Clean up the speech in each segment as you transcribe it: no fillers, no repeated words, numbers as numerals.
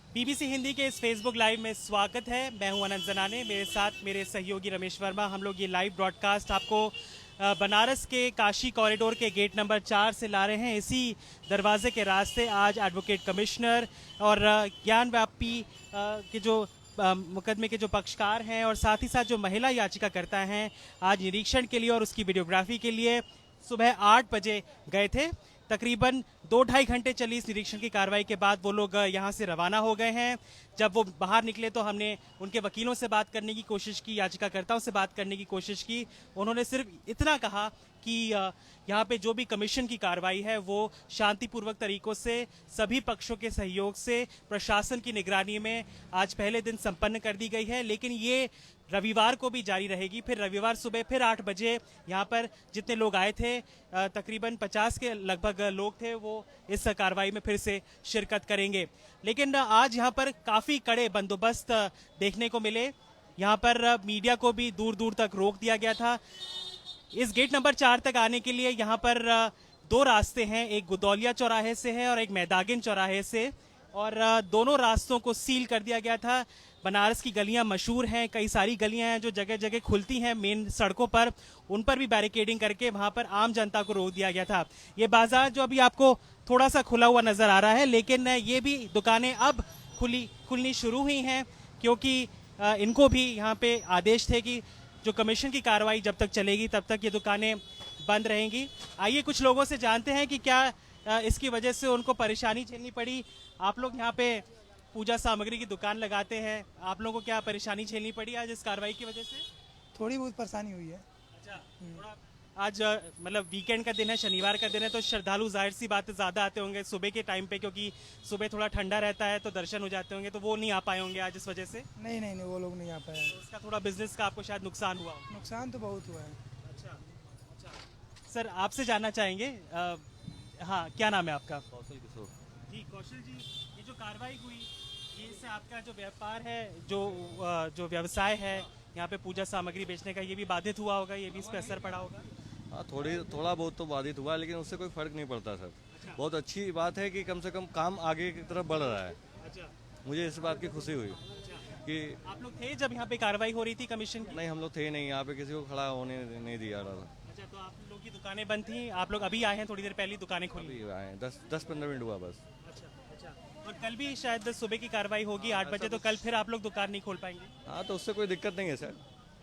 BBC Hindi के इस Facebook live में स्वागत है। मैं हूं अनंत जनाने, मेरे साथ मेरे सहयोगी रमेश वर्मा। हम लोग ये लाइव ब्रॉडकास्ट आपको बनारस के काशी कॉरिडोर के गेट नंबर 4 से ला रहे हैं। इसी दरवाजे के रास्ते आज एडवोकेट कमिश्नर और ज्ञान व्यापी के जो मुकदमे के जो पक्षकार हैं और साथ ही साथ जो महिला याचिकाकर्ता हैं, आज निरीक्षण के लिए और उसकी वीडियोग्राफी के लिए सुबह 8 बजे गए थे। तकरीबन 2-2.5 घंटे चली इस निरीक्षण की कार्रवाई के बाद वो लोग यहाँ से रवाना हो गए हैं। जब वो बाहर निकले तो हमने उनके वकीलों से बात करने की कोशिश की, याचिकाकर्ताओं से बात करने की कोशिश की। उन्होंने सिर्फ इतना कहा कि यहाँ पे जो भी कमीशन की कार्रवाई है वो शांतिपूर्वक तरीकों से सभी पक्षों के सहयोग से प्रशासन की निगरानी में आज पहले दिन संपन्न कर दी गई है, लेकिन ये रविवार को भी जारी रहेगी। फिर रविवार सुबह फिर 8 बजे यहाँ पर जितने लोग आए थे, तकरीबन 50 के लगभग लोग थे, वो इस कार्रवाई में फिर से शिरकत करेंगे। लेकिन आज यहाँ पर काफ़ी कड़े बंदोबस्त देखने को मिले। यहाँ पर मीडिया को भी दूर दूर तक रोक दिया गया था। इस गेट नंबर 4 तक आने के लिए यहाँ पर 2 रास्ते हैं, एक गुदौलिया चौराहे से है और एक मैदागिन चौराहे से, और दोनों रास्तों को सील कर दिया गया था। बनारस की गलियां मशहूर हैं, कई सारी गलियां हैं जो जगह जगह खुलती हैं मेन सड़कों पर, उन पर भी बैरिकेडिंग करके वहां पर आम जनता को रोक दिया गया था। ये बाजार जो अभी आपको थोड़ा सा खुला हुआ नजर आ रहा है, लेकिन ये भी दुकानें अब खुलनी शुरू हुई हैं, क्योंकि इनको भी यहाँ पे आदेश थे कि जो कमीशन की कार्रवाई जब तक चलेगी तब तक ये दुकानें बंद रहेंगी। आइए कुछ लोगों से जानते हैं कि क्या इसकी वजह से उनको परेशानी झेलनी पड़ी। आप लोग यहाँ पे पूजा सामग्री की दुकान लगाते हैं, आप लोगों को क्या परेशानी झेलनी पड़ी आज इस कार्रवाई की वजह से? थोड़ी बहुत परेशानी हुई है। अच्छा, थोड़ा आज मतलब वीकेंड का दिन है, शनिवार का दिन है, तो श्रद्धालु जाहिर सी बात है ज़्यादा आते होंगे सुबह के टाइम पे, क्योंकि सुबह थोड़ा ठंडा रहता है तो दर्शन हो जाते होंगे, तो वो नहीं आ पाए होंगे आज इस वजह से। नहीं नहीं नहीं, वो लोग नहीं आ पाए। तो उसका थोड़ा बिजनेस का आपको शायद नुकसान हुआ हो। नुकसान तो बहुत हुआ है। अच्छा अच्छा, सर आपसे जानना चाहेंगे, हाँ क्या नाम है आपका? कौशल किशोर। जी कौशल जी, ये जो कार्रवाई हुई, ये इससे आपका जो व्यापार है, जो व्यवसाय है यहाँ पे पूजा सामग्री बेचने का, ये भी बाधित हुआ होगा, ये भी इस पर असर पड़ा होगा? हाँ, थोड़ा बहुत तो बाधित हुआ है, लेकिन उससे कोई फर्क नहीं पड़ता सर। अच्छा। बहुत अच्छी बात है कि कम से कम काम आगे की तरफ बढ़ रहा है। अच्छा मुझे इस बात की खुशी हुई अच्छा, कि आप लोग थे जब यहाँ पे कार्रवाई हो रही थी कमीशन की? नहीं, हम लोग थे नहीं यहाँ पे, किसी को खड़ा होने नहीं दिया रहा था। अच्छा, तो आप लोग की दुकानें बंद थी, आप लोग अभी आए हैं, थोड़ी देर पहले ही दुकानें खुली? अभी आए 10-15 मिनट हुआ बस। अच्छा अच्छा, और कल भी शायद सुबह की कार्रवाई होगी 8 बजे, तो कल फिर आप लोग दुकान नहीं खोल पाएंगे? हाँ, तो उससे कोई दिक्कत नहीं है सर।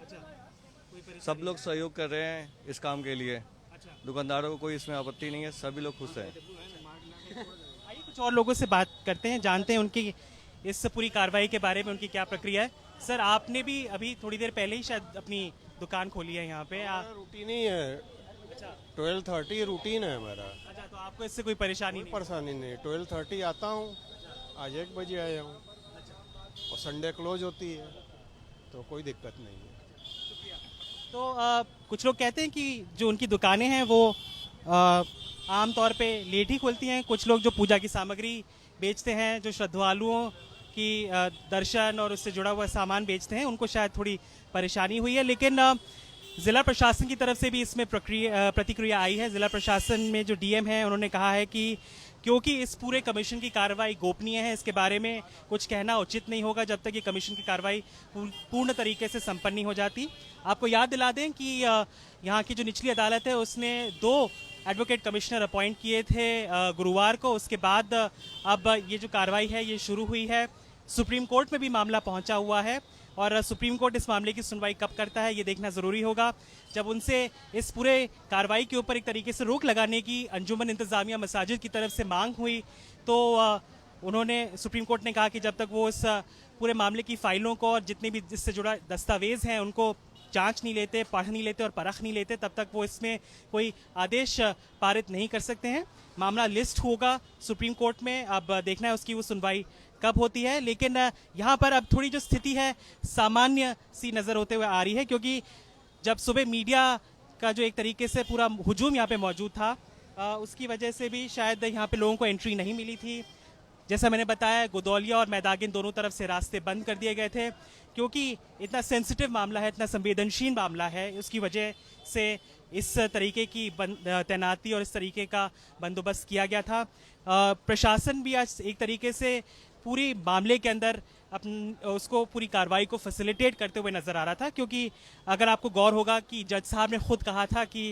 अच्छा, कोई परेशानी? सब लोग सहयोग कर रहे हैं इस काम के लिए। अच्छा, दुकानदारों को कोई इसमें आपत्ति नहीं है, सभी लोग खुश हैं। आइए कुछ और लोगों से बात करते हैं, जानते हैं उनकी इस पूरी कार्रवाई के बारे में, उनकी क्या प्रक्रिया है। सर आपने भी अभी थोड़ी देर पहले ही शायद अपनी दुकान खोली है यहाँ पे। रूटीन ही है। अच्छा 12:30 रूटीन है हमारा। अच्छा, तो आपको इससे कोई परेशानी कोई नहीं? परेशानी नहीं। 12:30 आता हूँ, आज 1 बजे आया हूँ, और संडे क्लोज होती है, तो कोई दिक्कत नहीं है। तो कुछ लोग कहते हैं कि जो उनकी दुकानें हैं वो आम तौर पे लेट ही खुलती हैं। कुछ लोग जो पूजा की सामग्री बेचते हैं, जो श्रद्धालुओं की दर्शन और उससे जुड़ा हुआ सामान बेचते हैं, उनको शायद थोड़ी परेशानी हुई है। लेकिन ज़िला प्रशासन की तरफ से भी इसमें प्रतिक्रिया आई है। ज़िला प्रशासन में जो डीएम है, उन्होंने कहा है कि क्योंकि इस पूरे कमीशन की कार्रवाई गोपनीय है, इसके बारे में कुछ कहना उचित नहीं होगा जब तक ये कमीशन की कार्रवाई पूर्ण तरीके से संपन्न नहीं हो जाती। आपको याद दिला दें कि यहाँ की जो निचली अदालत है उसने 2 एडवोकेट कमिश्नर अपॉइंट किए थे गुरुवार को। उसके बाद अब ये जो कार्रवाई है ये शुरू हुई है। सुप्रीम कोर्ट में भी मामला पहुंचा हुआ है, और सुप्रीम कोर्ट इस मामले की सुनवाई कब करता है ये देखना ज़रूरी होगा। जब उनसे इस पूरे कार्रवाई के ऊपर एक तरीके से रोक लगाने की अंजुमन इंतज़ामिया मसाजिद की तरफ से मांग हुई, तो उन्होंने सुप्रीम कोर्ट ने कहा कि जब तक वो इस पूरे मामले की फ़ाइलों को और जितने भी इससे जुड़ा दस्तावेज़ हैं उनको जांच नहीं लेते, पढ़ नहीं लेते और परख नहीं लेते, तब तक वो इसमें कोई आदेश पारित नहीं कर सकते हैं। मामला लिस्ट होगा सुप्रीम कोर्ट में, अब देखना है उसकी वो सुनवाई कब होती है। लेकिन यहाँ पर अब थोड़ी जो स्थिति है सामान्य सी नज़र होते हुए आ रही है, क्योंकि जब सुबह मीडिया का जो एक तरीके से पूरा हुजूम यहाँ पे मौजूद था, उसकी वजह से भी शायद यहाँ पे लोगों को एंट्री नहीं मिली थी। जैसा मैंने बताया, गुदौलिया और मैदागिन दोनों तरफ से रास्ते बंद कर दिए गए थे, क्योंकि इतना सेंसिटिव मामला है, इतना संवेदनशील मामला है, उसकी वजह से इस तरीके की तैनाती और इस तरीके का बंदोबस्त किया गया था। प्रशासन भी आज एक तरीके से पूरी मामले के अंदर उसको पूरी कार्रवाई को फैसिलिटेट करते हुए नजर आ रहा था। क्योंकि अगर आपको गौर होगा कि जज साहब ने खुद कहा था कि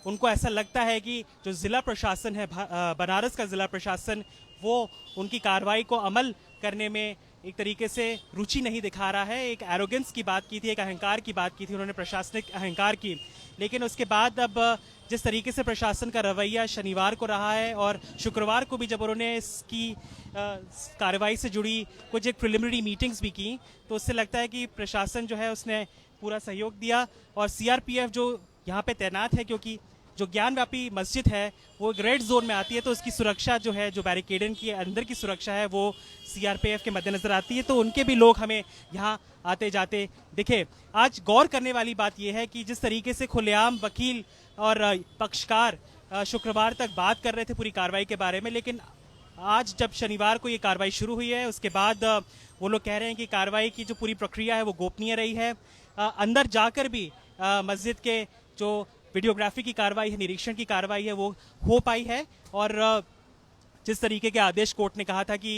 उनको ऐसा लगता है कि जो ज़िला प्रशासन है, बनारस का ज़िला प्रशासन, वो उनकी कार्रवाई को अमल करने में एक तरीके से रुचि नहीं दिखा रहा है। एक एरोगेंस की बात की थी, एक अहंकार की बात की थी उन्होंने, प्रशासनिक अहंकार की। लेकिन उसके बाद अब जिस तरीके से प्रशासन का रवैया शनिवार को रहा है और शुक्रवार को भी जब उन्होंने इसकी कार्रवाई से जुड़ी कुछ एक प्रिलिमिनरी मीटिंग्स भी की, तो उससे लगता है कि प्रशासन जो है उसने पूरा सहयोग दिया। और सीआरपीएफ जो यहाँ पे तैनात है, क्योंकि जो ज्ञानव्यापी मस्जिद है वो एक रेड जोन में आती है, तो उसकी सुरक्षा जो है, जो बैरिकेडिंग की अंदर की सुरक्षा है, वो सीआरपीएफ के मद्देनजर आती है। तो उनके भी लोग हमें यहाँ आते जाते दिखे। आज गौर करने वाली बात यह है कि जिस तरीके से खुलेआम वकील और पक्षकार शुक्रवार तक बात कर रहे थे पूरी कार्रवाई के बारे में, लेकिन आज जब शनिवार को ये कार्रवाई शुरू हुई है, उसके बाद वो लोग कह रहे हैं कि कार्रवाई की जो पूरी प्रक्रिया है वो गोपनीय रही है। अंदर जाकर भी मस्जिद के जो वीडियोग्राफी की कार्रवाई है, निरीक्षण की कार्रवाई है, वो हो पाई है। और जिस तरीके के आदेश कोर्ट ने कहा था कि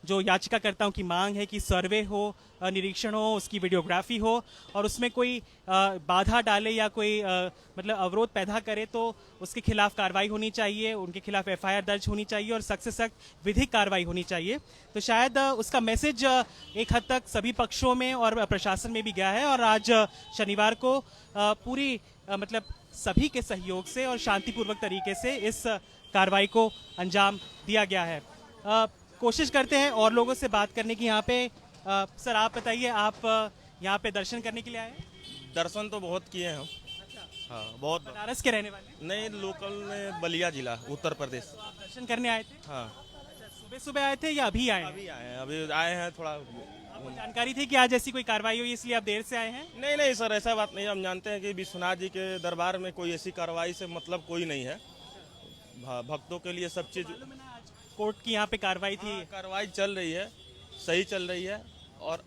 जो याचिकाकर्ताओं की मांग है कि सर्वे हो, निरीक्षण हो, उसकी वीडियोग्राफी हो और उसमें कोई बाधा डाले या कोई मतलब अवरोध पैदा करे, तो उसके खिलाफ कार्रवाई होनी चाहिए, उनके खिलाफ एफआईआर दर्ज होनी चाहिए और सख्त से सख्त विधिक कार्रवाई होनी चाहिए। तो शायद उसका मैसेज एक हद तक सभी पक्षों में और प्रशासन में भी गया है। और आज शनिवार को पूरी मतलब सभी के सहयोग से और शांतिपूर्वक तरीके से इस कार्रवाई को अंजाम दिया गया है। कोशिश करते हैं और लोगों से बात करने की यहाँ पे। सर आप बताइए, आप यहाँ पे दर्शन करने के लिए आए हैं? दर्शन तो बहुत किए हैं हम। हाँ, बहुत। बनारस के रहने वाले? नहीं, लोकल में बलिया जिला, उत्तर प्रदेश। तो आप दर्शन करने आए थे? हाँ। सुबह सुबह आए थे या अभी आए हैं? अभी आए हैं, अभी आए हैं थोड़ा। आपको जानकारी थी कि आज ऐसी कोई कार्रवाई हुई इसलिए आप देर से आए हैं? नहीं नहीं सर, ऐसा बात नहीं। हम जानते हैं कि विश्वनाथ जी के दरबार में कोई ऐसी कार्रवाई से मतलब कोई नहीं है। भक्तों के लिए सब चीज। कोर्ट की यहाँ पे कार्रवाई थी। हाँ, कार्रवाई चल रही है, सही चल रही है और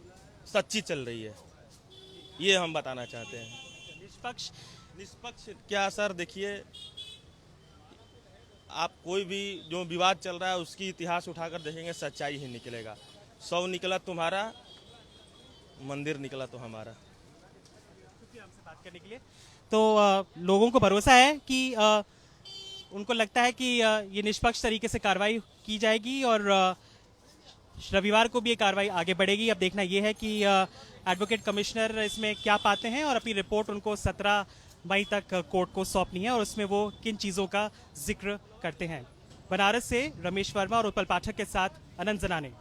सच्ची चल रही है, ये हम बताना चाहते हैं। निष्पक्ष क्या सर, देखिए आप कोई भी जो विवाद चल रहा है उसकी इतिहास उठाकर देखेंगे, सच्चाई ही निकलेगा। 100 निकला तुम्हारा, मंदिर निकला तो हमारा। हमसे बात करने के लिए तो लोगों को भरोसा है कि उनको लगता है कि ये निष्पक्ष तरीके से कार्रवाई की जाएगी और रविवार को भी ये कार्रवाई आगे बढ़ेगी। अब देखना ये है कि एडवोकेट कमिश्नर इसमें क्या पाते हैं और अपनी रिपोर्ट उनको 17 मई तक कोर्ट को सौंपनी है और उसमें वो किन चीज़ों का जिक्र करते हैं। बनारस से रमेश वर्मा और उत्पल पाठक के साथ अनंत जनाने।